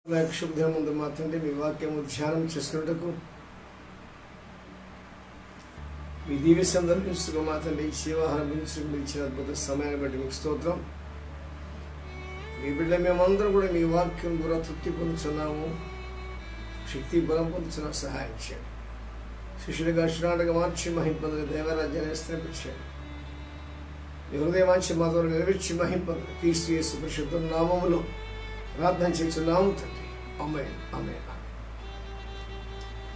శుభదినం ముందు మా తండ్రి మీ వాక్యము ధ్యానం చేసుకున్నటకు మీ దీవి సందర్శించుకు మా తండ్రి జీవాహారం ఇచ్చిన అద్భుత సమయాన్ని బట్టి మీకు స్తోత్రం. మీ బిడ్డ మేమందరం కూడా మీ వాక్యం ద్వారా తృప్తి పొందుతున్నాము, శక్తి బలం పొందుతున్న సహాయం చేయండి. శిష్యుడిగా శ్రాటగా మార్చి మహింపొందని దేవరాజ్యాన్ని విస్తరించాడు. మీ హృదయమాంచి మా ద్వారా నెరవేర్చి మహింపొందని క్రీస్తు యేసు పరిశుద్ధ నామములో ప్రార్థన చేస్తున్నాము తండ్రి. ఆమేన్ ఆమేన్ ఆమేన్.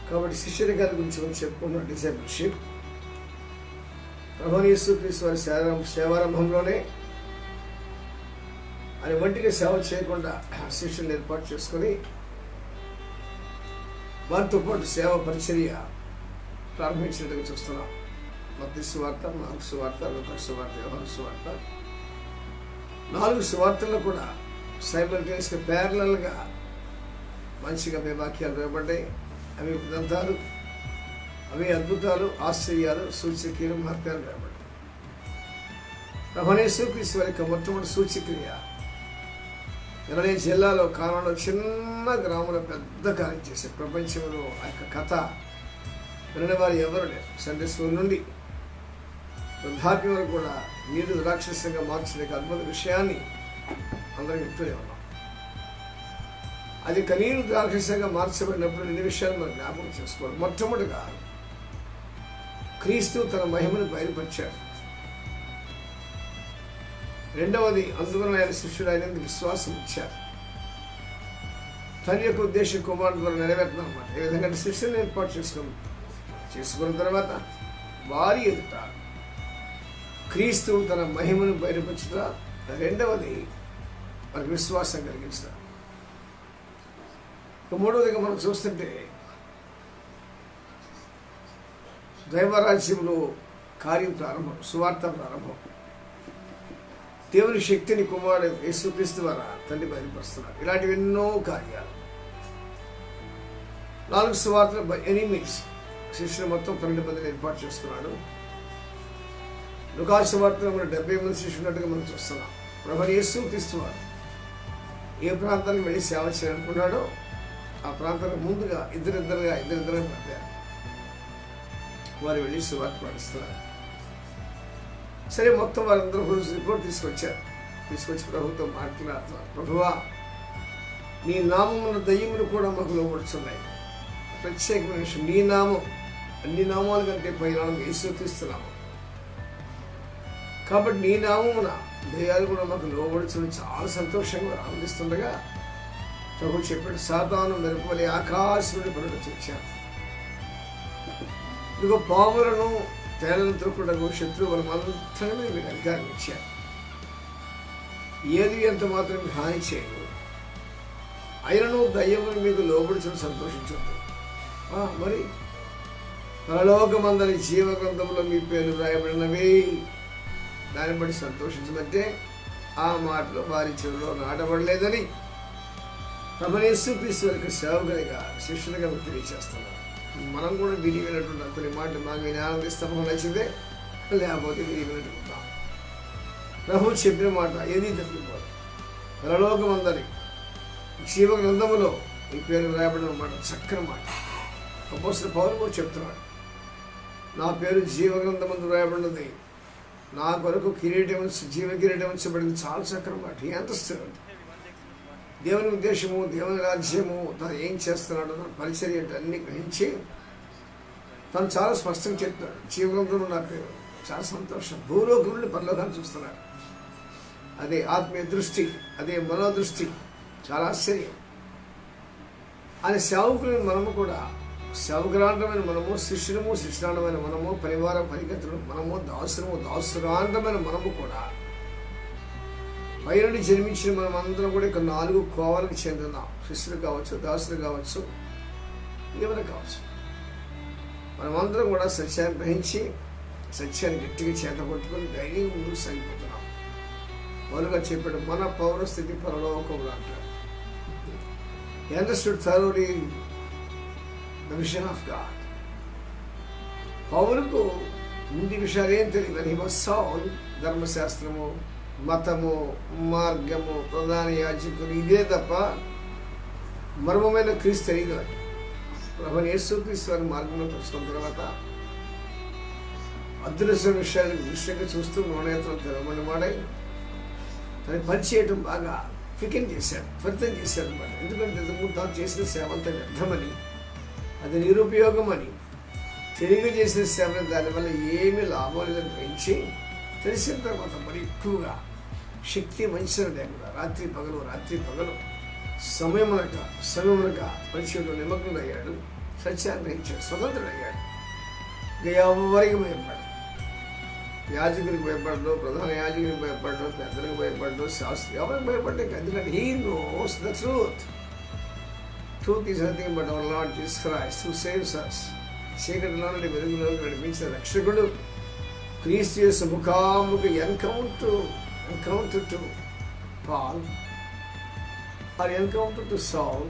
కాబట్టి శిష్యుడి గారి గురించి మనం చెప్పుకున్న డిసైపుల్షిప్ ప్రభువైన యేసుక్రీస్తు వారి సేవారంభంలోనే ఆయన ఒంటిగా సేవ చేయకుండా శిష్యులను ఏర్పాటు చేసుకొని వారితో పాటు సేవ పరిచర్య ప్రారంభించినట్టుగా చూస్తున్నాం. మత్తయి సువార్త, మార్కు సువార్త, లూకా సువార్త, యోహాను సువార్త, 4 సువార్తల్లో కూడా సైమల్టేనియస్గా ప్యారలల్గా మంచిగా అవే వాక్యాలు రాయబడ్డాయి. అవి గ్రంథాలు, అవి అద్భుతాలు, ఆశ్చర్యాలు, సూచక్రియలు, మహత్యాలు రాయబడ్డాయి. ప్రభువైన యేసుక్రీస్తు వారి యొక్క మొట్టమొదటి సూచక్రియ ఇరవై జిల్లాలో కాలంలో చిన్న గ్రామంలో పెద్ద కార్యం చేశారు. ప్రపంచంలో ఆ యొక్క కథ వినని వారు ఎవరు లేరు. సండే స్కూల్ నుండి వృద్ధాప్యం వరకు కూడా నీరు రాక్షసంగా మార్చిన అద్భుత విషయాన్ని అందరం చెప్తూనే ఉన్నాం. అది కనీరు రాక్షసంగా మార్చబడినప్పుడు ఎన్ని విషయాలు మనం జ్ఞాపకం చేసుకోవాలి. మొట్టమొదటిగా క్రీస్తు తన మహిమను బయలుపరిచాడు. రెండవది, అందువలన ఆయన శిష్యుడు అయినందుకు విశ్వాసం ఇచ్చారు. తన యొక్క ఉద్దేశం కుమారుడు ద్వారా నెరవేరుతుంది అన్నమాట. ఏ విధంగా శిష్యులను ఏర్పాటు చేసుకున్న తర్వాత వారి ఎదుట క్రీస్తు తన మహిమను బయలుపరచుతా. రెండవది, వారికి విశ్వాసం కలిగించడం. మూడవదిగా మనం చూస్తుంటే దైవరాజ్యంలో కార్యం ప్రారంభం, సువార్త ప్రారంభం. దేవుని శక్తిని కుమారుడు యేసుక్రీస్తు ద్వారా తండ్రి బయలుపరుస్తున్నారు. ఇలాంటివి ఎన్నో కార్యాలు. 4 సువార్తలు బై ఎనీ మీన్స్ శిష్యులు మొత్తం 12 మందిని ఏర్పాటు చేసుకున్నాడు. లూకా సువార్తలో మనం 70 మంది శిష్యులు ఉన్నట్టుగా మనం చూస్తున్నాం. ప్రభువైన యేసుక్రీస్తు వారు ఏ ప్రాంతానికి వెళ్ళి సేవ చేయాలనుకున్నాడో ఆ ప్రాంతానికి ముందుగా ఇద్దరిద్దరుగా పంపారు. వారు వెళ్ళి సువార్త పాటిస్తున్నారు. సరే, మొత్తం వారందరూ రిపోర్ట్ తీసుకొచ్చి ప్రభుతో మాట్లాడుతున్నారు. ప్రభువా, నీ నామమున దయ్యములు కూడా మాకు లోబడుతున్నాయి. ప్రత్యేకమైన విషయం, నీ నామం అన్ని నామాల కంటే పైన యేసుక్రీస్తు నామం. కాబట్టి నీ నామమున దయ్యాలు కూడా మాకు లోబడుచుని చాలా సంతోషంగా ఆనందిస్తుండగా ప్రభు చెప్పాడు, సాతాను మెరుపులే ఆకాశం నుండి పనులు చూచాను. ఇదిగో పాములను తేలంతో కూడా శత్రువులు మంత్రమే మీకు అధికారం ఇచ్చారు. ఏది ఎంత మాత్రం హాని చేయదు. అయినను దయ్యములు మీకు లోబడుచుని సంతోషించద్దు. మరి పరలోకమందరి జీవగ్రంథంలో మీ పేర్లు రాయబడినవి, దాన్ని బట్టి సంతోషించమంటే ఆ మాటలు వారి చెవిలో నాటబడలేదని ప్రభువైన యేసుక్రీస్తు యొక్క సేవకునిగా శిష్యునిగా తెలియజేస్తున్నారు. మనం కూడా వినివినట్టున్నాం. కొన్ని మాటలు మాకు విని ఆనందిస్తాం, నచ్చితే, లేకపోతే వినివినట్టుకుంటాం. ప్రభు చెప్పిన మాట ఏదీ తప్పిపోదు. పరలోకమందరి జీవగ్రంథములో ఈ పేరు రాయబడిన మాట చక్కని మాట. అపోస్తలుడైన పౌలు కూడా చెప్తున్నాడు, నా పేరు జీవగ్రంథమందు రాయబడినది, నా కొరకు జీవ కిరీటం ఉంచబడింది. చాలా చక్కని మాట. ఎంత స్థిరం దేవుని ఉద్దేశము, దేవుని రాజ్యము, తను ఏం చేస్తున్నాడు, తన పరిచర్య అన్ని గ్రహించి తను చాలా స్పష్టంగా చెప్తున్నాడు. జీవగ్రంథంలో నా పేరు. చాలా సంతోషం. భూలోకం నుండి పరలోకాన్ని చూస్తున్నాడు. అదే ఆత్మీయ దృష్టి, అదే మనోదృష్టి. చాలా ఆశ్చర్యం. అని సేవకులను మనము కూడా, సేవకురాండమైన మనము, శిష్యులము శిష్యురాండమైన మనము, పరివార పరిగతులు మనము, దాసురాండమైన మనము కూడా పైనుండి జన్మించిన మనం అందరం కూడా ఇక 4 కోవలకు చెందున్నాం. శిష్యులు కావచ్చు, దాసులు కావచ్చు, ఎవరు కావచ్చు. మనమందరం కూడా సత్యాన్ని గ్రహించి సత్యాన్ని గట్టిగా చేతపట్టుకొని ధైర్యం ముందుకు సాగిపోతున్నాం. మొదలుగా చెప్పాడు, మన పౌరస్థితి పరలోకంలో అంటారు. Understood thoroughly the vision of God. పౌరుకు ముందు విషయాలు ఏం తెలియదు. హి వాస్ సౌల్, ధర్మశాస్త్రము, మతము, మార్గము, ప్రధాన యాజకులు, ఇదే తప్ప మర్మమైన క్రీస్తు తెలియదు. ప్రభుని యేసుక్రీస్తు వారి మార్గంలో తెలుసుకున్న తర్వాత అదృశ్య విషయంగా చూస్తూ మౌనయాత్రలు తెరవమని వాడై తనని పనిచేయటం బాగా ఫికెన్ చేశాడు, ఫలితం చేశాడు అనమాట. ఎందుకంటే ఇంతకుముందు తాను చేసిన సేవ అంతా వ్యర్థమని, అది నిరుపయోగమని, తెలియజేసిన సేవ దానివల్ల ఏమీ లాభం లేదని గ్రహించి తెలిసిన తర్వాత మరి ఎక్కువగా శక్తి మంచిగా లేకుండా రాత్రి పగలు సమయమునక పరిచయంలో నిమగ్నుడు అయ్యాడు. సత్యాన్ని గ్రహించాడు, స్వతంత్రుడయ్యాడు. ఇక ఎవరికి భయపడ్డాడు, యాజకునికి భయపడ్డాడు, ప్రధాన యాజకునికి భయపడ్డాడు, పెద్దలకు భయపడ్డాడు, శాస్త్రి ఎవరికి భయపడ్డాడు. ఎందుకంటే he knows the truth is nothing but our Lord Jesus Christ who saves us. చీకటిలో నుండి వెలుగులోకి నడిపించిన రక్షకుడు క్రీస్తు యేసు ముఖాముఖి encounter to Paul or encounter to Saul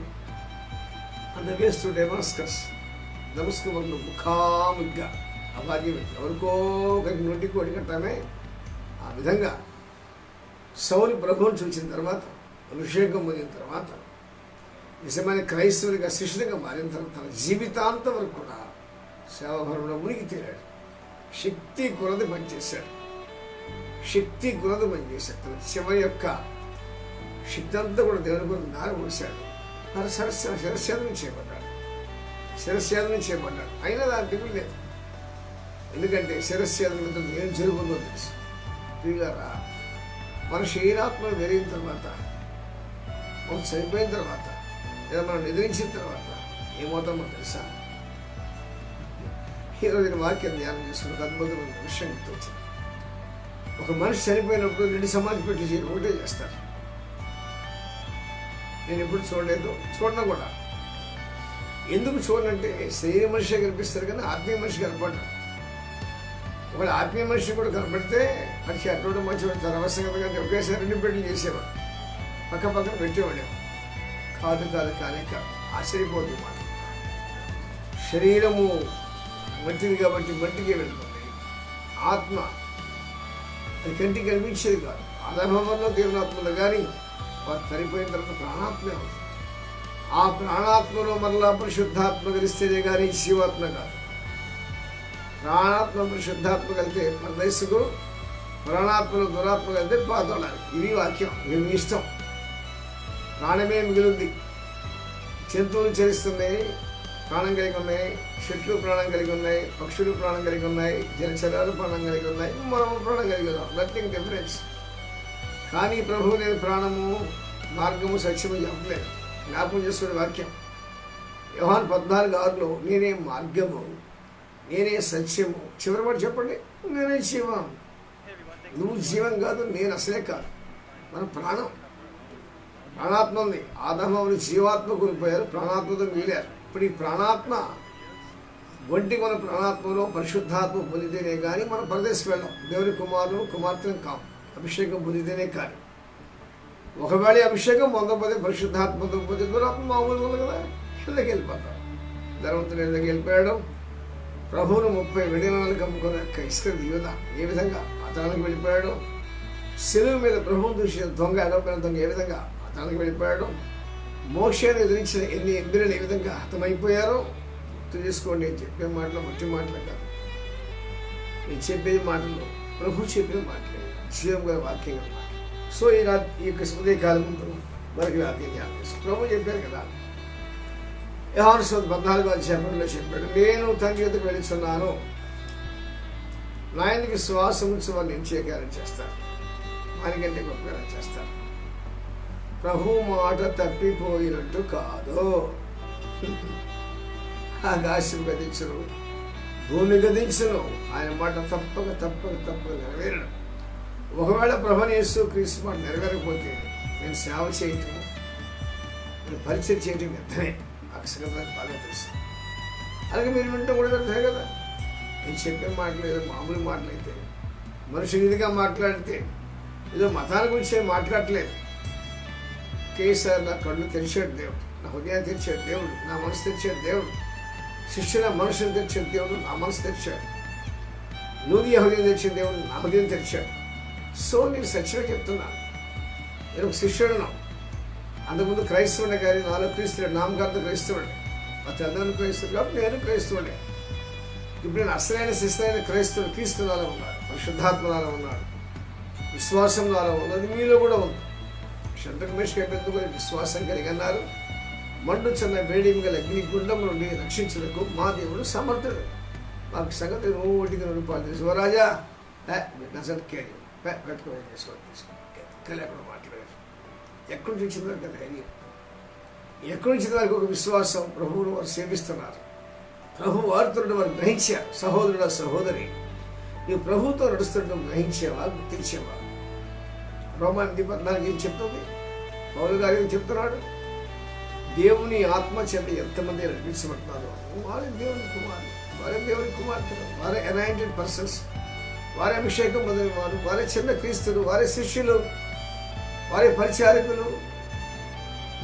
and the ways to Damascus. దమస్కములో ముఖాముఖిగా అభాగ్యం ఎవరికో ఒకరికి నోటికి ఒడిగట్టమే. ఆ విధంగా సౌలు ప్రభువును చూసిన తర్వాత, అభిషేకం పొందిన తర్వాత, నిజమైన క్రైస్తవుడిగా శిష్యుడిగా మారిన తర్వాత తన జీవితాంతం వరకు కూడా సేవాభరణంలో మునిగి తేలాడు. శక్తి కొలది పనిచేశాడు. తన చివరి యొక్క శక్తి అంతా కూడా దేవుని కొరకు నారపోశాడు. శిరస్యాదనం చేయబడ్డాడు. అయినా దాని దిగులు లేదు. ఎందుకంటే శిరస్యాదనంతో ఏం జరుగుతుందో తెలుసు. ప్రియులారా, మన శరీరాత్మ పెరిగిన తర్వాత, మనం చనిపోయిన తర్వాత, లేదా మనం నిద్రించిన తర్వాత ఏమవుతామో తెలుసా? ఈరోజు నేను వాక్యం ధ్యానం చేసుకున్న ఒక అద్భుతమైన విషయం గుర్తొచ్చింది. ఒక మనిషి చనిపోయినప్పుడు 2 సమాధి పెట్టి ఒకటే చేస్తారు. నేను ఎప్పుడు చూడలేదు, చూడను కూడా. ఎందుకు చూడనంటే శరీర మనిషి కనిపిస్తారు కానీ ఆత్మీయ మనిషి కనపడ్డాడు. ఒకవేళ ఆత్మీయ మనిషి కూడా కనపడితే అది అటువంటి మంచి అవసరం కంటే ఒకేసారి 2 పెళ్లి చేసేవాడు, పక్కన పెట్టేవాడు. కాదు కానీ ఆశ్చర్యపోతుంది మాట. శరీరము మట్టిది కాబట్టి మట్టికి వెళ్తుంది. ఆత్మ అది కంటికి కనిపించేది కాదు. ఆధారంలో దేవునాత్మలో కానీ వారు చనిపోయిన తర్వాత ప్రాణాత్మే అవుతుంది. ఆ ప్రాణాత్మలో మరలా పరిశుద్ధాత్మ కలిస్తేనే కానీ శివాత్మ కాదు. ప్రాణాత్మ పరిశుద్ధాత్మ కలితే పరదేశకు, ప్రాణాత్మలో దురాత్మ కలితే పాతోళానికి. ఇది వాక్యం. ఇది మీ ఇష్టం. ప్రాణమే మిగిలింది. జంతువులు చరిస్తున్నాయి, ప్రాణం కలిగి ఉన్నాయి. చెట్లు ప్రాణం కలిగి ఉన్నాయి, పక్షులు ప్రాణం కలిగి ఉన్నాయి, జలచరాలు ప్రాణం కలిగి ఉన్నాయి, మనము ప్రాణం కలిగి ఉన్నాం. Nothing difference. కానీ ప్రభువు నేను ప్రాణము, మార్గము, సత్యము చెప్పలేదు. జ్ఞాపకం చేసుకునే వాక్యం యోహాను 14:6 నేనే మార్గము, నేనే సత్యము. చివరి మాట చెప్పండి, నేనే జీవం. నువ్వు జీవం కాదు, నేను అసలే కాదు. మన ప్రాణాత్మ ఉంది. ఆదాముని జీవాత్మ కోల్పోయారు, ప్రాణాత్మతో మిగిలారు. ఇప్పుడు ఈ ప్రాణాత్మ ఒంటికి మన ప్రాణాత్మలో పరిశుద్ధాత్మ పొందితేనే కానీ మనం పరదేశం వెళ్ళాం. దేవుని కుమార్తెను కాం. అభిషేకం పొందితేనే కానీ. ఒకవేళ అభిషేకం పొందకపోతే, పరిశుద్ధాత్మతో పొందితే దురాత్మ మామూలుగా ఉంది కదా, ఇళ్ళకి వెళ్ళిపోతాం. ధర్మవంతుని ఇళ్ళకి వెళ్ళిపోయాడు. ప్రభువును 30 వెండి కమ్ముకున్న ఇసుక యూద ఏ విధంగా అతనికి వెళ్ళిపోయాడు. శిలువ మీద ప్రభువును చూసిన దొంగ, అడవైన దొంగ ఏ విధంగా అతనికి వెళ్ళిపోయాడు. మోషేను ఎదిరించిన ఎన్ని ఎంబిరలు ఏ విధంగా హతమైపోయారో గుర్తు చేసుకోండి. నేను చెప్పే మాటలు మట్టి మాటలు కాదు. నేను చెప్పే మాటలు ప్రభు చెప్పిన మాటలే, జీవం గల వాక్యం గల మాటలు. సో ఈ యొక్క ఉదయకాలం ముందు మనకి వాక్యం జ్ఞాపకం చేసుకో. ప్రభు చెప్పారు కదా, యోహాను 14:10 చెప్పాడు, నేను తండ్రి యొద్దకు వెళుచున్నాను, నా యందు విశ్వాసం ఉంచి వారు నేను చేయకారం చేస్తారు, వారికంటే గొప్పగా చేస్తారు. ప్రభు మాట తప్పిపోయినట్టు కాదు. ఆకాశం గదించను, భూమి గదించను, ఆయన మాట తప్పక నెరవేరడం. ఒకవేళ ప్రభుని యేసు క్రీస్తు మాట నెరవేరకపోతే నేను సేవ చేయటం, నేను పరిచయం చేయటం వ్యర్థమే. నాకు సంగతి బాగా తెలుసు. అలాగే మీరు వింటాం కూడా వ్యర్థమే కదా. నేను చెప్పే మాటలు ఏదో మామూలు మాటలైతే, మనుషులు ఇదిగా మాట్లాడితే, ఏదో మతాల గురించి మాట్లాడట్లేదు. ఒకేసారి నా కళ్ళు తెరిచాడు దేవుడు, నా హృదయాన్ని తెరిచాడు దేవుడు, నా మనసు తెరిచాడు దేవుడు. శిష్యుల మనసును తెరిచాడు దేవుడు, నా మనసు తెరిచాడు. నూనె హృదయం తెరిచిన దేవుడు నా హృదయం తెరిచాడు. సో నేను సత్యంగా చెప్తున్నాను, నేను ఒక శిష్యుడును. అంతకుముందు క్రైస్తవుడే కానీ నాలో క్రీస్తుడే, నామకార్థ క్రైస్తవుడే, మా తల్లిదండ్రులు క్రైస్తవుడు కాబట్టి నేను క్రైస్తవుడే. ఇప్పుడు నేను అసలైన శిస్తైన క్రైస్తవుడు క్రీస్తు నాలో ఉన్నాడు, పరిశుద్ధాత్మ నాలో ఉన్నాడు, విశ్వాసం నాలో ఉన్నది మీలో కూడా ఉంది. శంతకమేష్ ఎందుకు విశ్వాసం కలిగి అన్నారు, మండుచున్న వేడిమి గల అగ్ని గుండం నుండి రక్షించుటకు మా దేవుడు సమర్థుడు. మాకు సంగతి నువ్వు ఒంటికి రూపాయలు తీసుకో రాజా, డజన్ క్యారీ పెట్టుకోవాలి, ఎక్కడ మాట్లాడారు. ఎక్కడి నుంచి వచ్చిన వారికి ధైర్యం, ఎక్కడి నుంచి వారికి ఒక విశ్వాసం, ప్రభువును వారు సేవిస్తున్నారు, ప్రభు వారితో వారు గ్రహించారు. సహోదరుడు సహోదరి, నీవు ప్రభువుతో నడుస్తుండడం గ్రహించేవా, గుర్తించేవా? రోమాను 14 ఏం చెప్తుంది? పౌలు గారు ఏం చెప్తున్నాడు? దేవుని ఆత్మ చేత ఎంతమంది నడిపించబడుతున్నారు వారే దేవుని కుమారులు, వారే దేవుని కుమార్తెలు, వారే అనాయింటెడ్ పర్సన్స్, వారే అభిషేకం మొదలైన వారు, వారే చిన్న క్రీస్తులు, వారే శిష్యులు, వారే పరిచారకులు.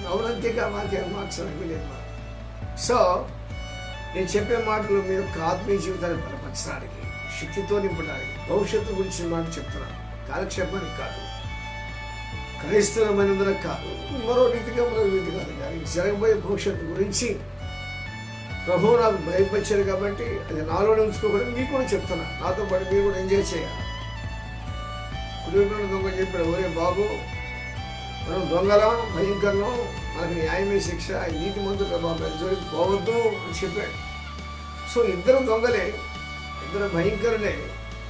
అవునంతేగా మాకేం మార్చడానికి లేదు. సో నేను చెప్పే మాటలు మీ యొక్క ఆత్మీయ జీవితాన్ని బలపరచడానికి, శక్తితో నింపడానికి, భవిష్యత్తు గురించి మాట చెప్తున్నాను. కాలక్షేపానికి కాదు, క్రైస్తవమైనందున కాదు, మరో రీతిగా కానీ జరగబోయే భవిష్యత్తు గురించి ప్రభువు నాకు భయపరిచారు కాబట్టి అది నాలోనే ఉంచుకోకూడదు. మీకు కూడా చెప్తున్నా, నాతో పాటు మీరు కూడా ఎంజాయ్ చేయాలి. కుటుంబంలో దొంగ చెప్పాడు, ఒరే బాబు మనం దొంగలం, భయంకరం, మనకు న్యాయమే శిక్ష, నీతి మంత్రుల బాబు జోలికి పోవద్దు అని చెప్పాడు. సో ఇద్దరు దొంగలే, ఇద్దరు భయంకరులే,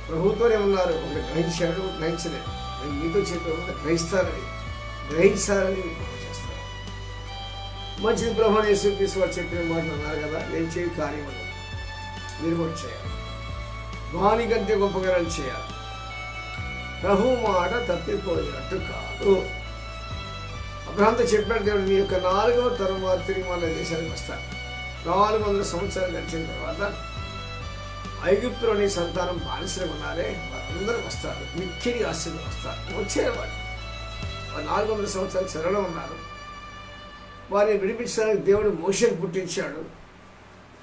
ప్రభుత్వనే ఉన్నారు. ఒకటి గ్రహించాడు, గ్రహించలేదు. నేను మీతో చెప్పే గ్రహిస్తారని చేస్తారు. మంచిది ప్రభు యేసుక్రీస్తు వారు చెప్పిన మాటలు అన్నారు కదా, నేను చేయ కార్యములు మీరు కూడా చేయాలి, వాని కంటే గొప్ప కార్యాలు చేయాలి. ప్రభు మాట తప్పిపోయినట్టు కాదు. అబ్రహాంతో చెప్పాడు దేవుడు, నీ యొక్క 4వ తరం వారు తిరిగి మన దేశానికి వస్తారు. 400 సంవత్సరాలు గడిచిన తర్వాత ఐగుప్తులోని సంతానం బానిసలు ఉన్నారే వారందరూ వస్తారు, మిక్కిలి ఆశలు వస్తారు. వచ్చేవాడు వారు 400 సంవత్సరాలు చెరలో ఉన్నారు. వారిని విడిపించడానికి దేవుడు మోషేను పుట్టించాడు,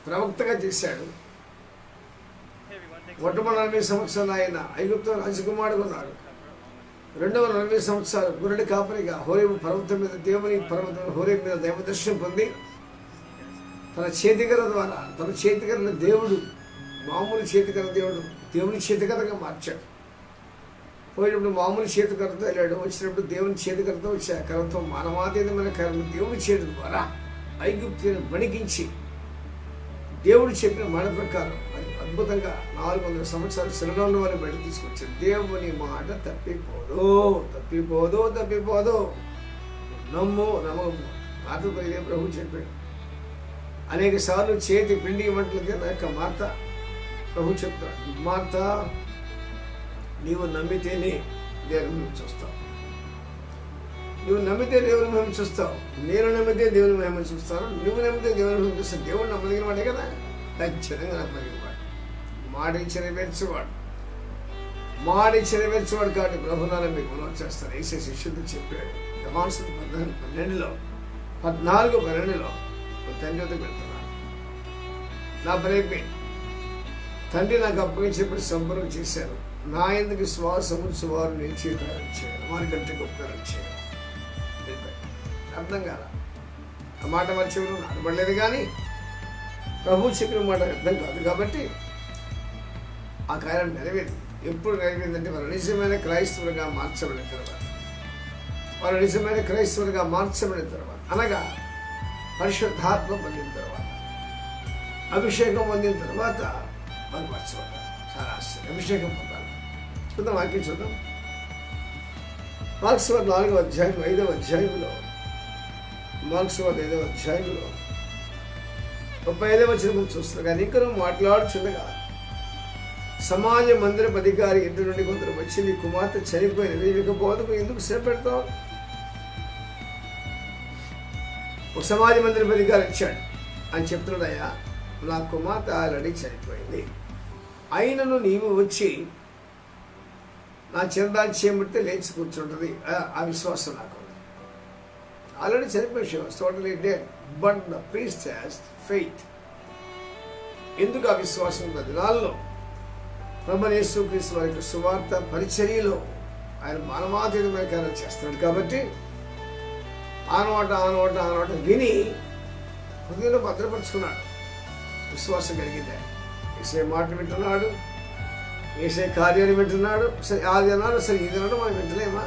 ప్రవక్తగా చేశాడు. మొట్టమొదటి 40 సంవత్సరాలు ఆయన ఐగుప్తులో రాజకుమారుడు ఉన్నాడు. 240 సంవత్సరాలు గురుడి కాపరిగా హోరేబు పర్వతం మీద, దేవుని పర్వతం హోరేబు మీద దైవదర్శనం పొంది తన చేతికరను దేవుడు, మామూలు చేతికర దేవుని చేతికరగా మార్చాడు. పోయినప్పుడు మామూలు చేతికరతో వెళ్ళాడు, వచ్చినప్పుడు దేవుని చేతికరతో వచ్చా. కరతో మానవాతీతమైన కరను దేవుని చేతి ద్వారా ఐగుప్తుని వణికించి దేవుడు చెప్పిన మాట ప్రకారం మరి అద్భుతంగా 400 సంవత్సరాలు శరణంలో వారిని బయట తీసుకొచ్చాడు. దేవుని మాట తప్పిపోదు. నమ్మకము మాటతో ఇదే ప్రభు చెప్పాడు. అనేక సార్లు చేతి పిండి వంటలకి నా యొక్క మార్త ప్రభు చెప్తాడు, మార్త నీవు నమ్మితేనే దేవుని మహిమ చూస్తావు, నువ్వు నమ్మితే దేవుని మహిమ చూస్తావు, నేను నమ్మితే దేవుని మహిమ చూస్తాను, నువ్వు నమ్మితే దేవుని మహిమ చూస్తావు. దేవుడు నమ్మదగిన వాడే కదా, ఖచ్చితంగా నమ్మదగిన వాడు, మాట నెరవేర్చేవాడు కాబట్టి ప్రభునాలను మీకు మనం చేస్తాను. ఏసే శిష్యుడు చెప్పాడు యోహాను 14:12 తండ్రి వద్దకు వెళ్తున్నాను, నా పని తండ్రి నాకు అప్పగించినప్పుడు సంపూర్ణం చేశారు, నా ఎందుకు విశ్వాసం వారు నేను చేయగలను చేయాలి, వారికంటే గొప్పగా చేయాలి. అర్థం కాదా? ఆ మాట వారి చెవులు నాటబడలేదు, కానీ ప్రభు చెప్పిన మాట అర్థం కాదు. కాబట్టి ఆ కార్యం నెరవేరింది. ఎప్పుడు నెరవేరిందంటే వారు నిజమైన క్రైస్తవులుగా మార్చబడిన తర్వాత, అనగా పరిశుద్ధాత్మ పొందిన తర్వాత, అభిషేకం పొందిన తర్వాత వారు మార్చబడ్డారు. చాలా ఆశ్చర్యం. అభిషేకం పొందాలి. చూద్దాం, వాక్యం చూద్దాం. మార్క్స్ 4వ అధ్యాయం 5వ అధ్యాయంలో, మార్క్స్ 5వ అధ్యాయంలో 35వ వచనం చూస్తున్నారు. కానీ ఇంకా మాట్లాడుచుండగా సమాజ మందిరపు అధికారి ఇంటి నుండి కొందరు వచ్చి, నీ కుమార్తె చనిపోయినది, ఇక బోధకు ఎందుకు శ్రమ పెడతావు? ఒక సమాజ మందిరపు అధికారి ఇచ్చాడు అని చెప్తున్నాడు, అయ్యా నా కుమార్తె ఆల్రెడీ చనిపోయింది, అయినను నీవు వచ్చి నా చందాన్ని చేయబడితే లేచి కూర్చుంటుంది. ఆ విశ్వాసం నాకు ఉంది. ఆల్రెడీ చనిపోయి she was totally dead, but the priest has faith. ఎందుకు ఆ విశ్వాసం? దినాల్లో ప్రభువైన యేసుక్రీస్తు వారి యొక్క సువార్త పరిచర్యలో ఆయన మానవాతీతమైన కార్యాలు చేస్తున్నాడు కాబట్టి ఆనవాట విని హృదయంలో భద్రపరుచుకున్నాడు. విశ్వాసం కలిగింది. ఏసే మాట వింటున్నాడు, ఏసే కార్యాలు వింటున్నాడు. సరే ఆ దినాలు సరే ఈ దినాలు మనం వింటలేదా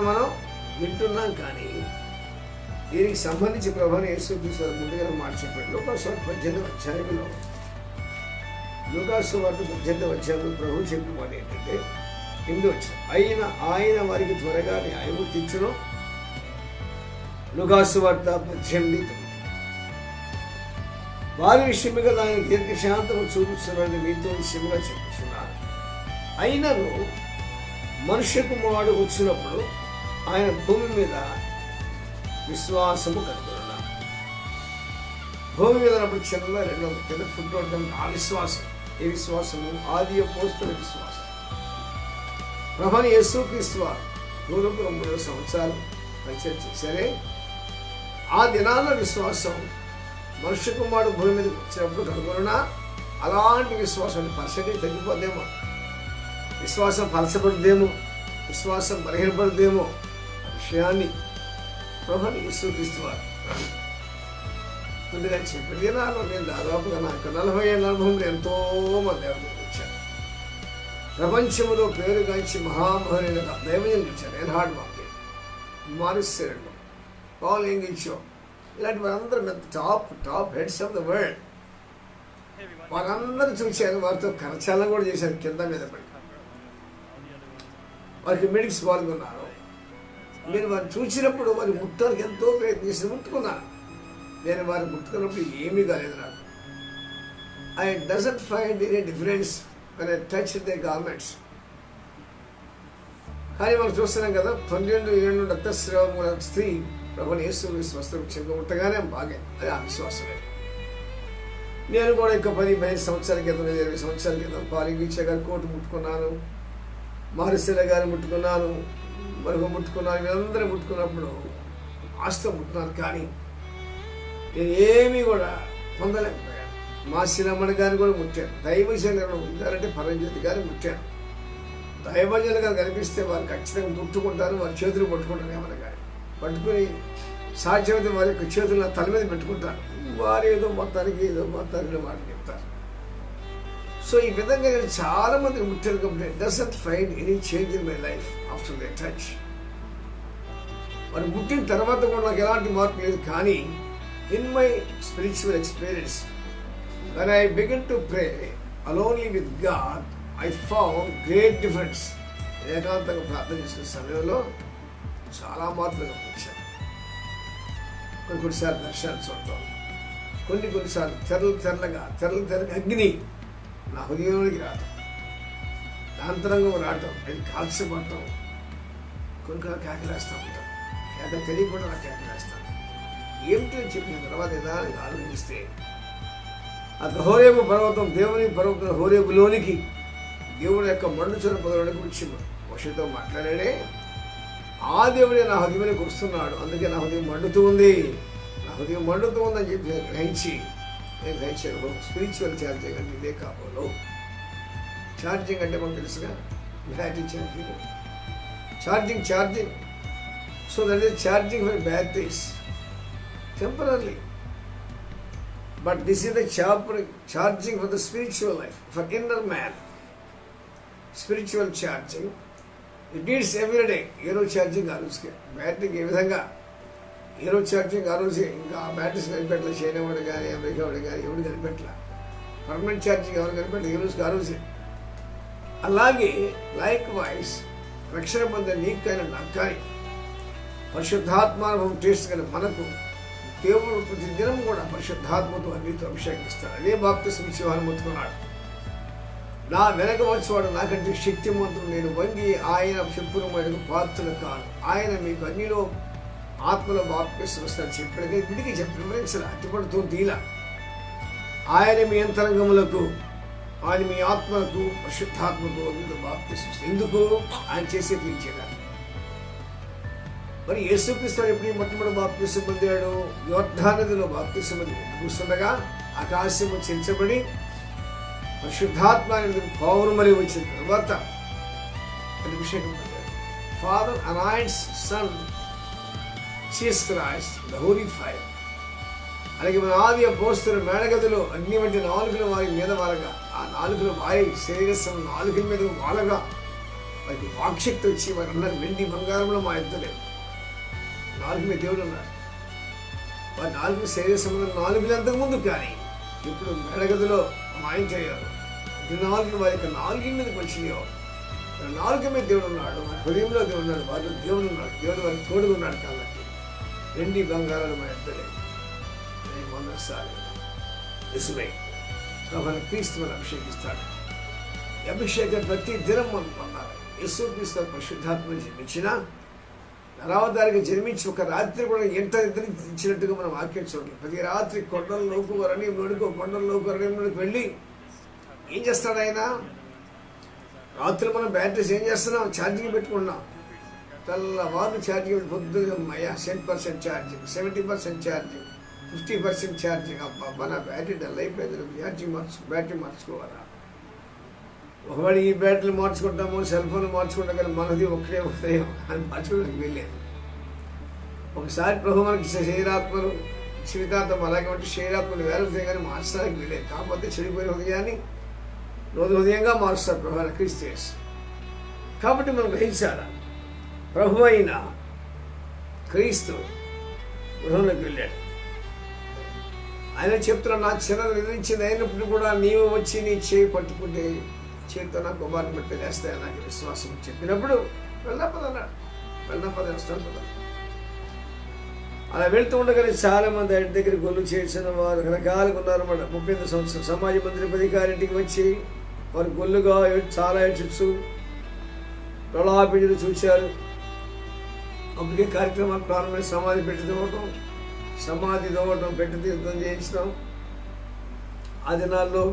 మనం వింటున్నాం. కానీ దీనికి సంబంధించి ప్రభువుని యేసుక్రీస్తు ముందుగా మాట చెప్పాడు. లూకాసు 18వ అధ్యాయంలో ప్రభువు చెప్పిన మాట ఏంటంటే ఆయన వారికి త్వరగా న్యాయము తీర్చును. లూకాసు 18 వారి విషయముగా దానికి దీర్ఘశాంతము చూపిస్తున్నారని మీతో విషయముగా చెప్పుతున్నారు. అయినను మనుష్య కుమారుడు వచ్చినప్పుడు ఆయన భూమి మీద విశ్వాసము కనుగొన్నారు. భూమి మీద అప్పుడు చిన్న 200 కింద ఫుడ్ ఉండడం ఆ విశ్వాసం. ఏ విశ్వాసము? ఆది అపోస్తలుల విశ్వాసం. ప్రభువైన యేసుక్రీస్తు వారు పూర్వపు 3 సంవత్సరాలు పరిచయం చేశారే. ఆ దినాల్లో విశ్వాసం మనుష్య కుమారుడు భూమి మీదకి వచ్చినప్పుడు కనుగొన్నా. అలాంటి విశ్వాసం పర్సెంటేజ్ తగ్గిపోద్దేమో, విశ్వాసం పలచబడుద్దేమో, విశ్వాసం బలహీనపడుద్దేమో విషయాన్ని ప్రభువైన యేసుక్రీస్తు వారు ముందుగా చెప్పాడు. దినాల్లో నేను దాదాపుగా నాకు 40 ఏళ్ళ అనుభవంలో ఎంతో మంది దేవుడు వచ్చారు. ప్రపంచంలో పేరుగాంచి మహామహులైన దైవజనులు వచ్చారు. ఎన్హార్డ్ మార్కెట్, మారిస్ సెరెండో, పాల్ ఎంగిల్షో, ఇలాంటి వారందరూ top heads of the world. వారందరూ చూశారు. వారితో కరచాలం కూడా చేశారు. కింద మీద పడి వారికి మెడిక్స్ పాల్గొన్నారు. నేను వారిని చూసినప్పుడు వారి ముట్టానికి ఎంతో ప్రయత్నించి ముట్టుకున్నాను. నేను వారిని ముట్టుకున్నప్పుడు ఏమీ కాలేదు నాకు. I doesn't find any difference when I touch their garments. కానీ మనం చూస్తున్నాం కదా, 12 ఏళ్ళు రక్తస్రావం స్త్రీ ప్రభువైన యేసుక్రీస్తు వస్త్రం ముట్టగానే బాగా అది ఆ విశ్వాసమే. నేను కూడా ఇంకా 10-15 సంవత్సరాల క్రితం 20 సంవత్సరాల క్రితం పాలించే గారి కోటు ముట్టుకున్నాను, మారిసెల గారిని ముట్టుకున్నాను, మరొక ముట్టుకున్నాను. వీళ్ళందరూ ముట్టుకున్నప్పుడు ఆస్తం ముట్టుకున్నాను. కానీ నేను ఏమీ కూడా పొందలేకపోయాను. మా సినమ్మని గారిని కూడా ముట్టాను. దైవజనులు ఉంటారంటే పరంజ్యోతి గారిని ముట్టాను. దైవజనులు గారు కనిపిస్తే వారు ఖచ్చితంగా ముట్టుకుంటారు, వారి చేతులు పట్టుకుంటారు. ఏమన్నా కానీ పట్టుకుని సాధ్యమైతే వారి యొక్క చేతులు నా తల మీద పెట్టుకుంటారు. వారు ఏదో మొత్తానికి మాట చెప్తారు. సో ఈ విధంగా నేను చాలా మంది ముట్టాను. కాబట్టి doesn't find any change in my life after they touch. వారు ముట్టిన తర్వాత కూడా నాకు ఎలాంటి మార్పు లేదు. కానీ in my spiritual experience, when I began to pray alone with God, I found great difference. ఏకాంతంగా ప్రార్థన చేసిన సమయంలో చాలా మార్పులు గమనించాను. కొన్నిసార్లు దర్శనాలు చూడటం, కొన్నిసార్లు తెరలుగా అగ్ని నా హృదయంలోకి రావటం, నా అంతరంగం రావటం, అది కాల్చబడటం, కొన్ని కేకలేస్తూ ఉంటాం. కేక తెలియకుండా నా కేకలేస్తాను. ఏమిటో చెప్పిన తర్వాత నిదానంగా ఆలోచిస్తే ఆ హోరేబు పర్వతం, దేవుని పర్వతం హోరేబులోనికి దేవుడు యొక్క మండుచున్న పొదలోనికి వచ్చి మోషేతో మాట్లాడాడే. ఆ దేవుడే నా హృదయంలోకి వస్తున్నాడు. అందుకే నా హృదయం మండుతూ ఉంది, అని చెప్పి నేను గ్రహించాను. స్పిరిచువల్ ఛార్జింగ్ అంటే ఇదే కావాలి. ఛార్జింగ్ అంటే మనకు తెలుసుగా, battery charging. So that is charging for batteries temporary. But this is the charging for the spiritual life, for inner man. Spiritual charging, it needs every day. Hero charging ఆ రోజుకి బ్యాటరీకి ఏ విధంగా hero charging ఆ రోజే. ఇంకా batteries కనిపెట్టలే, China వాడు కానీ America వాడు కానీ ఎవరు కనిపెట్టలే. పర్మనెంట్ ఛార్జింగ్ ఎవరు కనిపెట్టలే, ఈ రోజుకి ఆ రోజే. అలాగే లైక్ వైజ్ రక్షణ పొందే నీకు కానీ నాకు కానీ పరిశుద్ధాత్మానుభవం టేస్ట్ కానీ మనకు దేవుడు ప్రతి దినం కూడా పరిశుద్ధాత్మతో అన్నితో అభిషేకిస్తాడు. అదే బాప్తిస్మం ఇచ్చేవాడు మొత్తుకున్నాడు. నా వెనక వచ్చేవాడు నాకంటే శక్తిమంతుడు, నేను వంగి ఆయన చెప్పున మనకు పాత్రలు కాను. ఆయన మీకు అన్నిలో ఆత్మలో బాప్తిస్మం వస్తాను చెప్పిన విడికి వివరించాలి. అడ్డుపడుతూ తీల ఆయన మీ అంతరంగములకు, ఆయన మీ ఆత్మలకు పరిశుద్ధాత్మకు అన్నిలో బాప్తిస్మం. ఎందుకు? ఆయన చేసే తీర్చేదాన్ని. మరి యేసుక్రీస్తు ఎప్పుడు మొట్టమొదటి బాప్తిసం పొందాడు? యోర్దానదిలో బాప్తిసం కూర్చుండగా ఆకాశము చెంచబడి పరిశుద్ధాత్మ పౌర్ణమలి వచ్చిన తర్వాత అభిషేకం పొందాడు. Father anoints son Jesus Christ the Holi fire. అలాగే మన ఆది అపోస్తలుల మేడగదిలో అగ్ని వంటి నాలుకలు వారి మీద వాలగా, ఆ నాలుకలు వారి శరీరస్థం నాలుకల మీద వాలగా వారికి వాక్శక్తి వచ్చి వారు అన్నారు, వెండి బంగారంలో మా ఎద్దలేదు, నాలుగు మీద దేవుడు ఉన్నారు. వారి నాలుగు శరీర సంబంధం నాలుగులు అంతకుముందు, కానీ ఇప్పుడు మేడగదిలో మాయించయ్యారు. నాలుగు వారి యొక్క నాలుగు మీదకి వచ్చినాయో, నాలుగు మీద దేవుడు ఉన్నాడు, వారి హృదయంలో దేవుడు ఉన్నాడు, వారిలో దేవుడు ఉన్నాడు, దేవుడు వారికి తోడుగా ఉన్నాడు. కాబట్టి వెండి బంగారాలు మా ఎద్దలేదు. నిజమే, మన క్రీస్తు మనం అభిషేకిస్తాడు. అభిషేకం ప్రతి దినం మనం పొందాలి. యేసు క్రీస్తు పరిశుద్ధాత్మని జన్మించిన నరావతారికి జన్మించి ఒక రాత్రి కూడా ఎంత నిద్రించినట్టుగా మనం వాక్యం చూడాలి. ప్రతి రాత్రి కొండల్లోకి అరణ్యంలోనికి, కొండల్లోకి అరణ్యంలోకి వెళ్ళి ఏం చేస్తాడు ఆయన? రాత్రి మనం బ్యాటరీస్ ఏం చేస్తున్నాం? ఛార్జింగ్ పెట్టుకున్నాం. తెల్లవారు ఛార్జింగ్, పొద్దుగా 100% ఛార్జింగ్, 70% ఛార్జింగ్, 50% ఛార్జింగ్. అబ్బా నా బ్యాటరీ డల్ అయిపోయింది, బ్యాటరీ మార్చుకోవాలా? ఒకవేళ ఈ బ్యాటరీలు మార్చుకుంటాము, సెల్ ఫోన్లు మార్చుకుంటాం, కానీ మనది ఒక్కడే ఉదయం అని మార్చుకోవడానికి వెళ్ళేది. ఒకసారి ప్రభు మనకి శరీరాత్మలు జీవితాంతం అలాగే ఉంటే శరీరాత్మలు వేరే హృదయంగానే మార్చడానికి వెళ్ళేది. కాకపోతే చెడిపోయిన హృదయాన్ని రోజు హృదయంగా మారుస్తారు ప్రభు క్రీస్తు. కాబట్టి మనం గ్రహించాలి, ప్రభు అయిన క్రీస్తు గృహంలోకి వెళ్ళాడు. ఆయన చెప్తున్నాడు, నా చిన్నది నిద్రించింది అయినప్పుడు కూడా నీవు వచ్చి నీ చేయి పట్టుకుంటే చేతితో నా కుమారుని బట్టి వేస్తాయి నాకు విశ్వాసం చెప్పినప్పుడు వెళ్ళపదన్నాడు. వెళ్ళపదేస్తాను కదా. అలా వెళ్తూ ఉండగానే చాలా మంది ఆయన దగ్గర గొల్లు చేసిన వారు రకరకాలుగా ఉన్నారన్నమాట. 38 సంవత్సరం సమాజ మందిరపు అధికారింటికి వచ్చి వారు గొల్లుగా చాలా ఏడ్చు ప్రలాపించడం చూశారు. అప్పటికే కార్యక్రమాలు ప్రారంభమై సమాధి పెట్టి తవ్వటం పెట్టి తీర్థం చేయించడం. ఆ దినాల్లో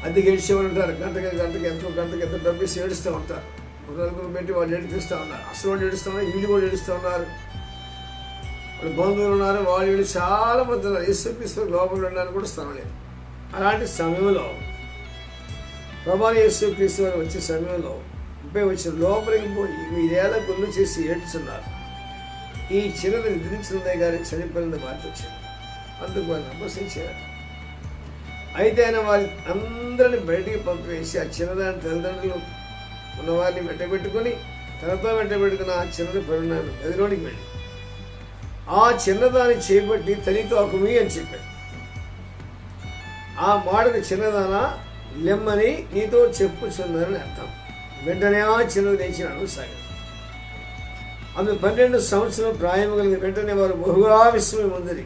అద్దెకి ఏడ్చేవారు ఉంటారు. గంటకి ఎంత డబ్బేసి ఏడుస్తూ ఉంటారు. నలుగురు పెట్టి వాళ్ళు ఏడిపిస్తూ ఉన్నారు. అసలు వాళ్ళు ఏడుస్తూ ఉన్నారు, వీళ్ళు కూడా ఏడుస్తూ ఉన్నారు. వాళ్ళు బంధువులు ఉన్నారు, వాళ్ళు చాలా మంది ఉన్నారు. యేసుక్రీస్తు లోపల ఉండడానికి కూడా స్థలం లేదు. అలాంటి సమయంలో ప్రభు యేసుక్రీస్తు వారు వచ్చే సమయంలో వచ్చిన లోపలికి పోయి మీరేలా గొల్లు చేసి ఏడ్చున్నారు, ఈ చిన్నది నిద్రించినదే కానీ చనిపోయిన వార్త వచ్చింది. అందుకు వాళ్ళు విమర్శించారు. అయితే ఆయన వారి అందరిని బయటికి పంపివేసి ఆ చిన్నదాని తల్లిదండ్రులు ఉన్నవారిని వెంటబెట్టుకొని తనతో వెంటబెట్టుకుని ఆ చిన్నది పరిణామం గదిలోనికి వెళ్ళి ఆ చిన్నదాన్ని చేపట్టి తల్లితో ఒకమి అని చెప్పాడు. ఆ మాటకు చిన్నదానా లెమ్మని నీతో చెప్పుచున్నారని అర్థం. వెంటనే ఆ చిన్నది లేచి అడుగుసాగారు. ఆమె 12 సంవత్సరం ప్రాయం కలిగిన వెంటనే వారు బహుగా విస్మయం ఉందని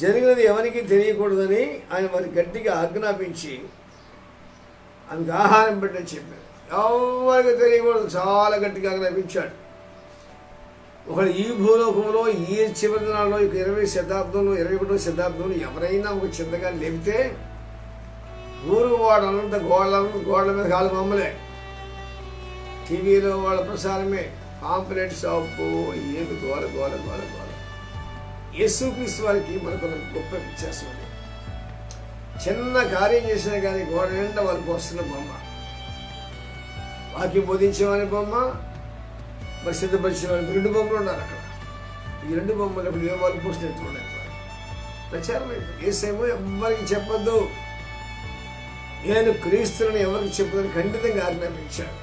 జరిగినది ఎవరికి తెలియకూడదని ఆయన వారి గట్టిగా ఆజ్ఞాపించి ఆమెకు ఆహారం పెట్టని చెప్పారు. ఎవరికి తెలియకూడదు, చాలా గట్టిగా ఆజ్ఞాపించాడు. ఒకడు ఈ భూలోకంలో ఈ చివరి దినాల్లో 20వ శతాబ్దంలో 21వ శతాబ్దంలో ఎవరైనా ఒక చింతగా లేపితే ఊరు వాడు అనంత గోడల మీద కాలు మమ్మలే, టీవీలో వాళ్ళ ప్రసారమే, పాంప్లెట్స్ అప్పు ఏది గోల. యేసుక్రీస్తు వారికి మనకు గొప్ప వ్యత్యాసం ఉంది. చిన్న కార్యం చేసినా కానీ గోడ నిండా వాళ్ళకి వస్తున్న బొమ్మ, వాక్యం బోధించేవాని బొమ్మ, మరి సిద్ధపరిచిన వాళ్ళకి 2 బొమ్మలు ఉన్నారు అక్కడ. ఈ 2 బొమ్మలు ఇప్పుడు ఏ వాళ్ళు పోస్ట్ ఎత్తుకున్నాయి ప్రచారం అయిపోయింది. ఏసేమో ఎవరికి చెప్పొద్దు, నేను క్రీస్తుని ఎవరికి చెప్పదని ఖండితంగా ఆజ్ఞాపించాడు.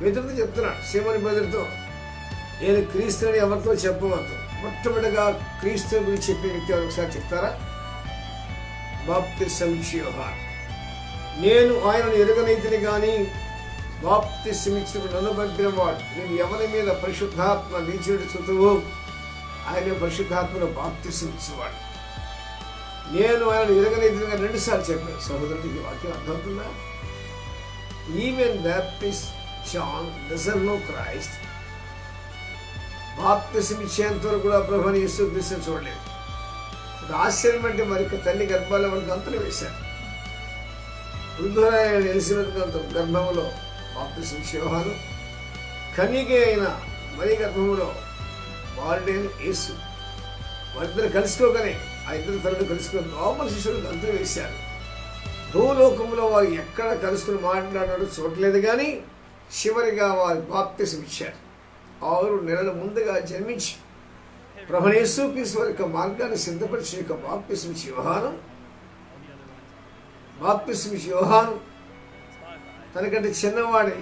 పేతురుతో చెప్తున్నాడు, సీమోను పేతురుతో, నేను క్రీస్తుని ఎవరితో చెప్పవద్దు. మొట్టమొదటిగా క్రీస్తు గురించి చెప్పే వ్యక్తి ఒకసారి చెప్తారా? బాప్తిసం యోహాను. నేను ఆయనను ఎరుగనైతిని కానీ బాప్తిసం ఇచ్చిన నన్ను పంపిన వాడు నేను ఎవరి మీద పరిశుద్ధాత్మ నిలిచినట్టు చూతువు ఆయన పరిశుద్ధాత్మలో బాప్తిసం ఇచ్చేవాడు. నేను ఆయన ఎరుగనైతిని 2 సార్లు చెప్పాను. సహోదరుడికి వాక్యం అర్థమవుతుందా? Even Baptist John doesn't know Christ. బాప్తిసం ఇచ్చేంత వరకు కూడా ప్రభుని యేసుక్రీస్తుని చూడలేదు. ఒక ఆశ్చర్యం అంటే మరి తల్లి గర్భాల వరకు గంతులు వేశారు. వృద్ధురాయన ఎలిజబెత్ గర్భంలో బాప్తిసం యోహాను, కన్యకే అయిన మరి గర్భంలో వారుడైన యేసు, వారిద్దరు కలుసుకోగానే ఆ ఇద్దరు తల్లిని కలుసుకొని లోపల శిష్యులు గంతులు వేశారు. భూలోకంలో వారు ఎక్కడ కలుసుకుని మాట్లాడాడో చూడలేదు, కానీ చివరిగా వారు బాప్తిసం ఇచ్చారు. 6 నెలల ముందుగా జన్మించి ప్రభువైన యేసుక్రీస్తు వారి యొక్క మార్గాన్ని సిద్ధపరిచిన యొక్క బాప్తిస్మిచ్చి యోహాను తనకంటే చిన్నవాడే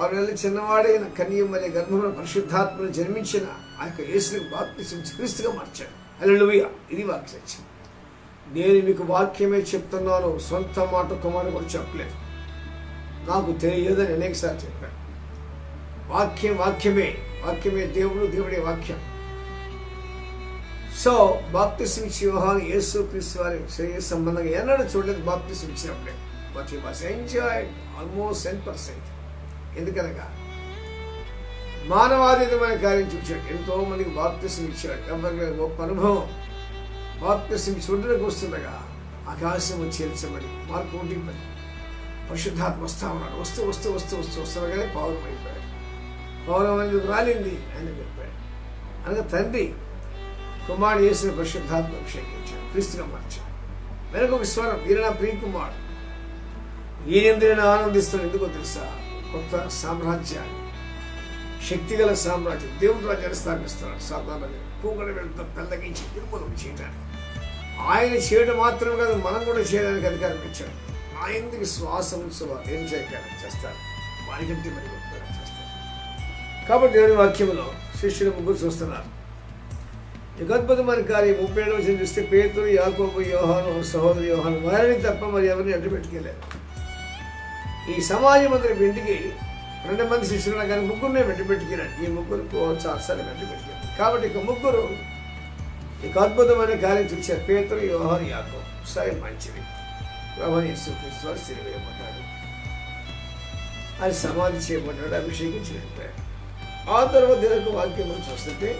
6 నెలల చిన్నవాడైన కన్య మరియ గర్భంలో పరిశుద్ధాత్మను జన్మించిన ఆ యొక్క యేసుని బాప్తిస్మిచ్చి క్రీస్తుగా మార్చాడు. హల్లెలూయా. ఇది వాక్య సత్యం. నేను మీకు వాక్యమే చెప్తున్నాను, సొంత మాట కుమారుడు కూడా చెప్పలేదు. నాకు తెలియదని అనేకసార్లు చెప్పాను. వాక్యమే దేవుడు, దేవుడే వాక్యం. సో బాప్తిస్మిచ్చి యోహాను యేసుక్రీస్తు వారి శరీర సంబంధంగా ఎన్నడూ చూడలేదు. బాప్తిస్మ ఇచ్చినప్పుడే but he was enjoyed almost 10%. ఎందుకనగా మానవాతీతమైన కార్యం చూశాడు. ఎంతో మందికి బాప్తిస్మ ఇచ్చాడు. ఎవరి గొప్ప అనుభవం. బాప్తిస్మ చూడడానికి వస్తుండగా ఆకాశం చేర్చబడి మార్కు 1:10 పరిశుద్ధాత్మ వస్తా ఉన్నాడు. వస్తుండగానే పౌరమైపోయాడు. పౌరమైంది రాలింది ఆయన చెప్పాడు. అనగా తండ్రి కుమారుడు యేసుని పరిశుద్ధాత్మ అభిషేకించాడు, క్రీస్తుగా మార్చాడు. వెనక ఒక స్వరం, ఈయన నా ప్రియ కుమారుడు, ఈయనందు నేను ఆనందిస్తాను. ఎందుకో తెలుసా? కొత్త సామ్రాజ్యాన్ని, శక్తిగల సామ్రాజ్యం, దేవుడు రాజ్యాన్ని స్థాపిస్తున్నాడు. సాధారణంగా పూగడ వెళ్తా పెద్దగించి నిర్మూలన చేయడానికి. ఆయన చేయడం మాత్రం కాదు, మనం కూడా చేయడానికి అధికారం ఇచ్చాడు. ఆయనకి విశ్వాసం ఉంచేవారు ఏం చేస్తారు, వారికంటే మరి గొప్పగా చేస్తారు. కాబట్టి దేవుని వాక్యంలో శిష్యులు 3 చూస్తున్నారు. ఇక అద్భుతమైన కార్యం 37వ వచనం చూస్తే పేతురు, యాకోబు, యోహాను సహోదరు యోహాను వారిని తప్ప మరి ఎవరిని అడ్డు పెట్టుకెళ్ళారు. ఈ సమాజం అందరి ఇంటికి 2 మంది శిష్యులు కానీ 3 వెంట పెట్టుకెళ్ళాడు. ఈ 3 చాలాసార్లు వెంట పెట్టుకెళ్ళాడు. కాబట్టి ఇక 3 ఇక అద్భుతమైన కార్యం చూశారు. పేతురు, యోహాను, యాకోబు. సరే, మంచిది. ప్రభువైన యేసుక్రీస్తు వారు సిలువ వేయబడ్డాడు, ఆయన సమాధి చేయబడ్డాడు, అభిషేకించి వెళ్ళిపోయాడు. ఆ తర్వాత దేవుని వాక్యం చూస్తుంటే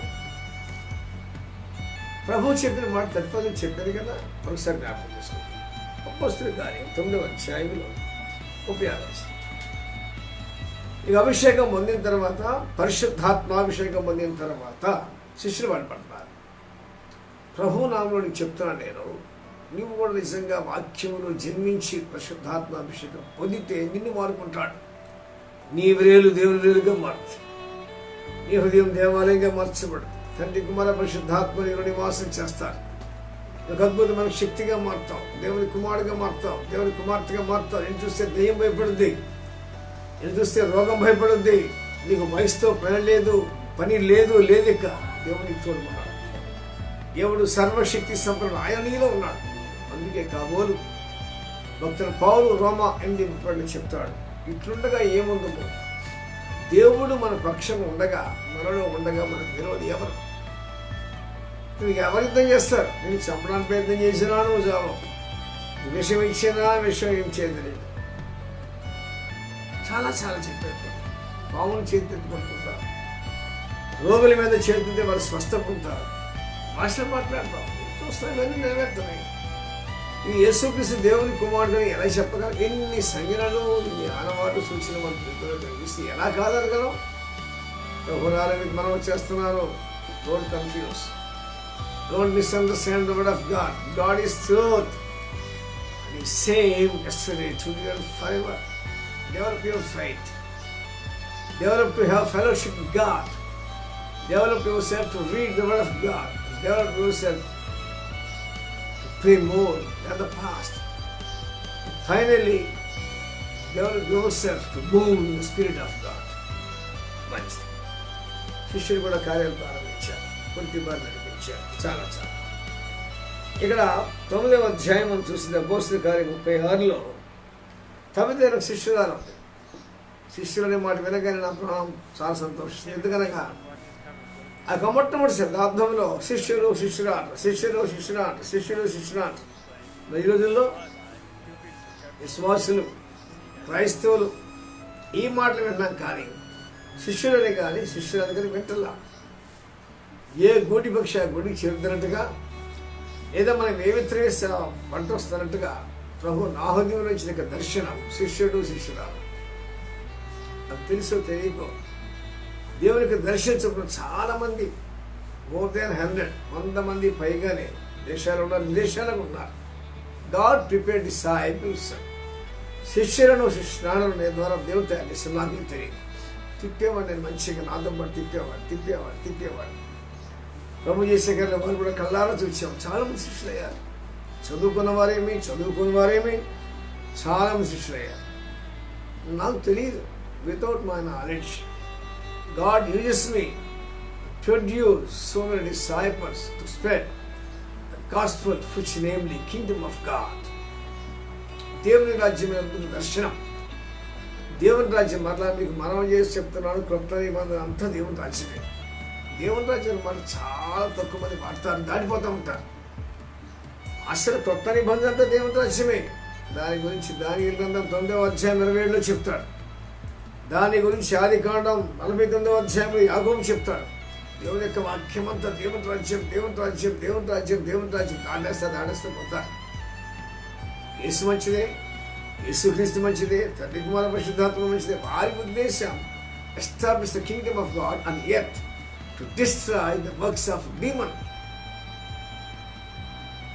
ప్రభు చెప్పిన మాట తత్పదం చెప్పారు కదా, ఒకసారి జ్ఞాపకం చేసుకుంటాం. అపోస్తలుల కార్యం 9వ అధ్యాయంలో 36. ఇక అభిషేకం పొందిన తర్వాత, పరిశుద్ధాత్మాభిషేకం పొందిన తర్వాత శిష్యులు పడతారు. ప్రభు నామములో నీకు చెప్తున్నాను, నేను నువ్వు కూడా నిజంగా వాక్యములో జన్మించి పరిశుద్ధాత్మాభిషేకం పొందితే నిన్ను వాడుకుంటాడు. నీ వ్రేలు దేవుని వ్రేలుగా మారుతుంది, నీ హృదయం దేవాలయంగా మార్చబడుతుంది. తండ్రి కుమార పరిశుద్ధాత్మ నివాసం చేస్తారు. ఒక అద్భుతమైన శక్తిగా మారుతావు, దేవుని కుమారుడిగా మారుతావు, దేవుని కుమార్తెగా మారుతావు. నేను చూస్తే దెయ్యం భయపడుద్ది, నేను చూస్తే రోగం భయపడుద్ది. నీకు వయసుతో పని లేదు ఇక. దేవునికి తోడుకున్నాడు. దేవుడు సర్వశక్తి సంపన్నుడు, ఆయన నీలో ఉన్నాడు. అందుకే కాబోలు భక్తులు పౌలు రోమా 8:30 చెప్తాడు, ఇట్లుండగా ఏముందో దేవుడు మన పక్షం ఉండగా, మనలో ఉండగా మనకు విరోధి ఎవరు? నువ్వు ఎవరు యుద్ధం చేస్తారు? నేను చంపడానికి ప్రయత్నం చేసినా నువ్వు చావు, విషయం ఇచ్చినా విషయం ఏం చేయదు. చాలా చెప్పారు. పాములు చేతిపెట్టుకుంటుంటారు, రోగుల మీద చేతుంటే వాళ్ళు స్వస్థ పొందుతారు, భాషలు మాట్లాడతాం, చూస్తాం, ఇవన్నీ నెరవేరుతున్నాయి. ఈ యేసుక్రీస్తు దేవుని కుమారుడు ఎలా చెప్పగలం? ఎన్ని సంజ్ఞలు, ఇన్ని ఆనవాళ్ళు, సూచన మన కలిగిస్తే ఎలా కాదనగలం? ప్రభునారా మీకు మనం చేస్తున్నాను. Don't confuse, don't misunderstand the word of God. God is truth, and is same yesterday, today and forever. Develop your faith, develop to have fellowship with God, develop yourself to read the word of God, develop yourself to pray more than the past. Finally, develop yourself to move in the Spirit of God. మంచిది. శిష్యులు కూడా కార్యాలు ప్రారంభించారు, కొద్దిబారు నడిపించారు. చాలా ఇక్కడ 9వ అధ్యాయం మనం చూసిన అపోస్తలుల కార్యం 36లో తమిళ శిష్యురాలు ఉంది. శిష్యులనే మాట వినగానే నా ప్రాణం చాలా సంతోషిస్తుంది. ఎందుకనగా ఆ మొట్టమొదటి శతాబ్దంలో శిష్యులు ఈ రోజుల్లో విశ్వాసులు, క్రైస్తవులు ఈ మాటలు విన్నాం, కానీ శిష్యులని కానీ శిష్యులని కానీ వింటలా. ఏ గూటి పక్ష గుడికి చేరుతున్నట్టుగా, లేదా మనకి ఏ విత్రేస పంట వస్తున్నట్టుగా ప్రభు నా హృదయంలో ఇచ్చిన దర్శనం శిష్యురాలు. నాకు తెలుసో తెలియకో దేవునికి దర్శించడం చాలామంది, more than 100 మంది పైగానే దేశాలు ఉన్నారు, విదేశాలకు ఉన్నారు. గాడ్ ప్రిపేర్డ్ డిసైపుల్స్, శిష్యులను స్నానం ద్వారా దేవుడు తయారు చేసిన నాకు తెలియదు. తిప్పేవాడు, నేను మంచిగా నాతో పాటు తిప్పేవాడు. ప్రభు చేసే కార్యాలు వారు కూడా కళ్ళారా చూసాం. చాలా మంది శిష్యులయ్యారు. చదువుకున్న వారేమి చాలా మంది శిష్యులయ్యారు. నాకు తెలియదు. Without my knowledge God uses me to produce so many disciples to spread the gospel, which namely kingdom of God. దేవుని రాజ్యం దర్శనం, దేవుని రాజ్యం మరలా మీకు మనం చేసి చెప్తున్నాను. క్రొత్త నిబంధన అంతా దేవుని రాజ్యమే. దేవుని రాజ్యం మనం చాలా తక్కువ మంది వాడతారు, దాటిపోతూ ఉంటారు. అసలు క్రొత్త నిబంధన అంతా దేవుని రాజ్యమే. దాని గురించి దానియేలు గ్రంథం 9వ అధ్యాయం 27లో చెప్తాడు. దాని గురించి ఆదికాండం 49వ అధ్యాయంలో యాకోబు చెప్తాడు. దేవుని యొక్క వాక్యం అంతా దేవుని రాజ్యం దాడేస్తే పోతారు. యేసు మంచిదే, యేసుక్రీస్తు మంచిదే, తండ్రి కుమార పరిశుద్ధాత్మ మంచిదే. వారి ఉద్దేశం establish the Kingdom of God on earth to destroy the works of demon.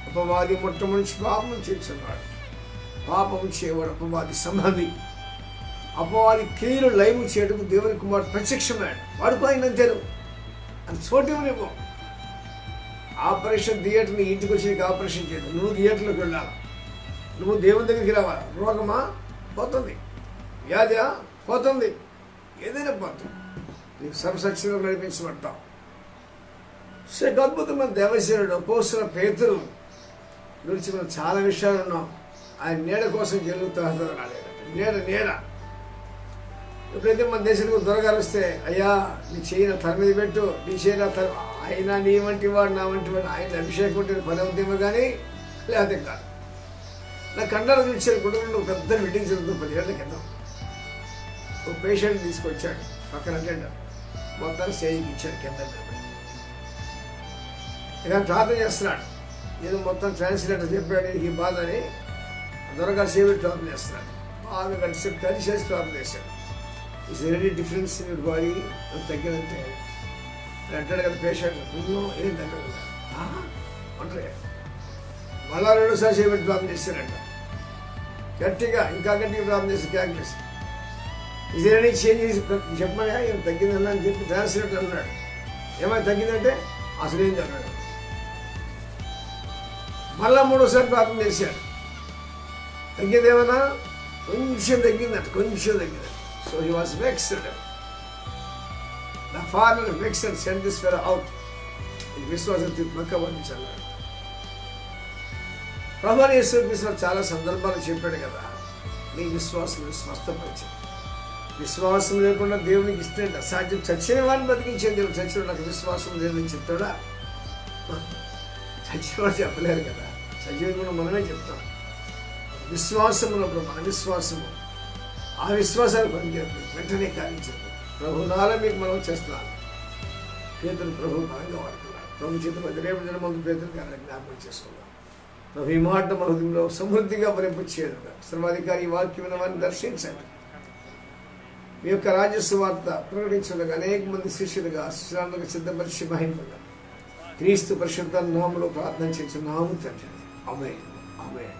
అపవాది మొట్టమొదటి పాపం చేస్తున్నాడు. పాపం చేయవాడు అపవాది సంబంధి. అపవాది క్రియలు లైవ్ చేయడం దేవుని కుమారుడు ప్రత్యక్షమాడు. వాడుకో ఆయన అంతేను అని చోటేమనివ్వం. ఆపరేషన్ థియేటర్ని ఇంటికి వచ్చి నీకు ఆపరేషన్ చేయదు. నువ్వు థియేటర్లోకి వెళ్ళాలి. నువ్వు దేవుని దగ్గరికి రావాలి. రోగమా పోతుంది, వ్యాధి పోతుంది, ఏదైనా పోతుంది. నీకు సర్వసత్యంలో నడిపించబడతావు. అద్భుతమైన దేవసేనుడు అపోస్తలుడైన పేతురు గురించి మనం చాలా విషయాలు ఉన్నాం. ఆయన నీడ కోసం జరుగుతూ రాలేదు. నీడ ఎప్పుడైతే మన దేశానికి దొరగారు వస్తే, అయ్యా నీ చేయి నా తల మీద పెట్టు, నీ చేయి నా తల, ఆయన నీ వంటి వాడు నా వంటి వాడు, ఆయన అభిషేకం ఉంటే పని అవుతామో కానీ లేకపోతే కాదు. నా కండాలు చూసారు కుటుంబంలో పెద్ద మీటింగ్ జరుగుతుంది 10 ఏళ్ల క్రితం. ఒక పేషెంట్ తీసుకొచ్చాడు, పక్కన అటెండర్ మొత్తాన్ని స్టేజ్కి ఇచ్చాడు కింద. ఇక ప్రార్థన చేస్తున్నాడు. ఏదో మొత్తం ట్రాన్స్లేటర్ చెప్పాడు ఈ బాధ అని. దొరగారు సేవిట్ ప్రార్థన చేస్తున్నాడు. బాగా కలిసి ప్రార్థన చేశాడు. Is any difference in your body అని తగ్గిందంటే అంటాడు కదా పేషెంట్. ఏం తగ్గదు అంటారు. మళ్ళా 2సారి చేయబెట్టి ప్రార్థన చేశారంట. గట్టిగా ఇంకా గట్టిగా ప్రార్థన చేసి క్యాల్కులేస్ ఇస్ ఎనీ చేంజ్ చేసి చెప్పమని ఏం తగ్గిందన్నా అని చెప్పి ట్రాన్స్లేటర్ అన్నాడు. ఏమైనా తగ్గిందంటే అసలు ఏం చెప్పాడు. మళ్ళా 3సారి ప్రార్థన చేశాడు. తగ్గేదేమన్నా కొంచెం తగ్గిందంట, కొంచెం తగ్గిందంట. So he was vexed. The father vexed and sent this fellow out. In విశ్వాసం పక్క పంపించాడు. ప్రభువైన యేసుక్రీస్తు చాలా సందర్భాలు చెప్పాడు కదా, నీ విశ్వాసం స్వస్థపరిచి. విశ్వాసం లేకుండా దేవునికి ఇష్టం అసాధ్యం. చచ్చిన వాడిని బతికించే దేవుడు. చచ్చిన నాకు విశ్వాసం లేదని చెప్తాడా? చచ్చినవాడు చెప్పలేరు కదా. చచ్చిపోయిన మనమే చెప్తాం. విశ్వాసం ఉన్నప్పుడు మన విశ్వాసము ఆ విశ్వాసాన్ని పనిచేస్తుంది, వెంటనే కార్యించింది. ప్రభు నాలో మీకు మనం చేస్తున్నాను. పేతురు ప్రభు బలంగా వాడుతున్నాడు. ప్రభు చేత 10 మంది పేతురు గారిని జ్ఞాపకం చేసుకున్నాం. ప్రభు ఈ మాట మన హృదయంలో సమృద్ధిగా భరింపచేయనుగా. సర్వాధికారి వాక్యం వారిని దర్శించండి. మీ యొక్క రాజస్వ వార్త ప్రకటించగా అనేక మంది శిష్యులుగా శిష్యులకు సిద్ధపరిచి మహిమగా క్రీస్తు పరిశుద్ధ నామములో ప్రార్థన చేస్తున్నాము తండ్రి. ఆమేన్, ఆమేన్.